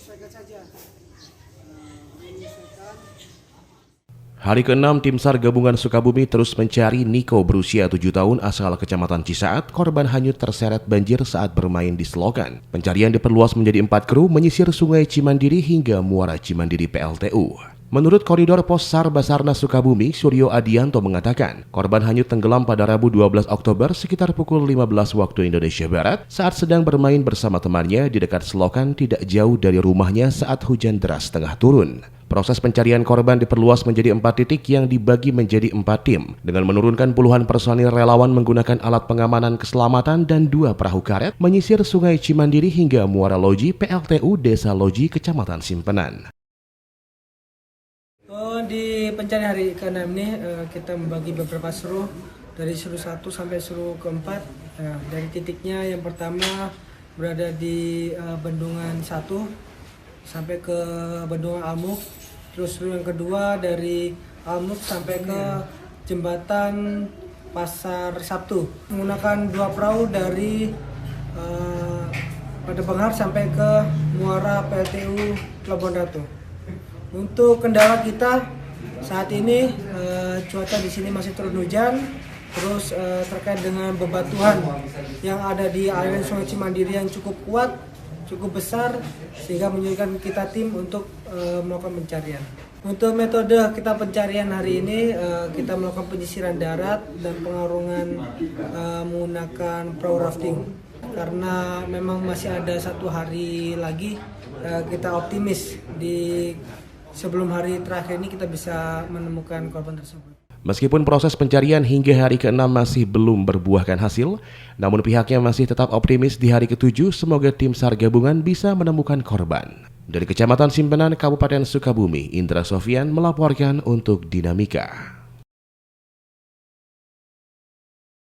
menyesuaikan saja. Menyesuaikan. Hari ke-6, Tim SAR Gabungan Sukabumi terus mencari Niko berusia 7 tahun asal Kecamatan Cisaat, korban hanyut terseret banjir saat bermain di selokan. Pencarian diperluas menjadi 4 kru menyisir Sungai Cimandiri hingga Muara Cimandiri PLTU. Menurut Koridor Pos SAR Basarnas Sukabumi, Suryo Adianto mengatakan, korban hanyut tenggelam pada Rabu 12 Oktober sekitar pukul 15 waktu Indonesia Barat saat sedang bermain bersama temannya di dekat selokan tidak jauh dari rumahnya saat hujan deras tengah turun. Proses pencarian korban diperluas menjadi 4 titik yang dibagi menjadi 4 tim dengan menurunkan puluhan personil relawan menggunakan alat pengamanan keselamatan dan 2 perahu karet menyisir Sungai Cimandiri hingga Muara Loji PLTU Desa Loji Kecamatan Simpenan. Di pencarian hari ke-6 ini kita membagi beberapa seru dari seru 1 sampai seru ke-4. Dari titiknya yang pertama berada di Bendungan 1 sampai ke Bendungan Amuk. Terus seru yang kedua dari Amuk sampai ke Jembatan Pasar Sabtu. Menggunakan 2 perahu dari Padebenghar sampai ke Muara PLTU Pelabuhan Ratu. Untuk kendala kita saat ini cuaca di sini masih turun hujan, terus terkait dengan bebatuan yang ada di aliran Sungai Cimandiri yang cukup kuat, cukup besar sehingga menyulitkan kita tim untuk melakukan pencarian. Untuk metode kita pencarian hari ini kita melakukan penyisiran darat dan pengarungan menggunakan perahu rafting. Karena memang masih ada 1 hari lagi, kita optimis di sebelum hari terakhir ini kita bisa menemukan korban tersebut. Meskipun proses pencarian hingga hari ke-6 masih belum berbuahkan hasil, namun pihaknya masih tetap optimis di hari ke-7 semoga tim SAR gabungan bisa menemukan korban. Dari Kecamatan Simpenan, Kabupaten Sukabumi, Indra Sofyan melaporkan untuk Dinamika.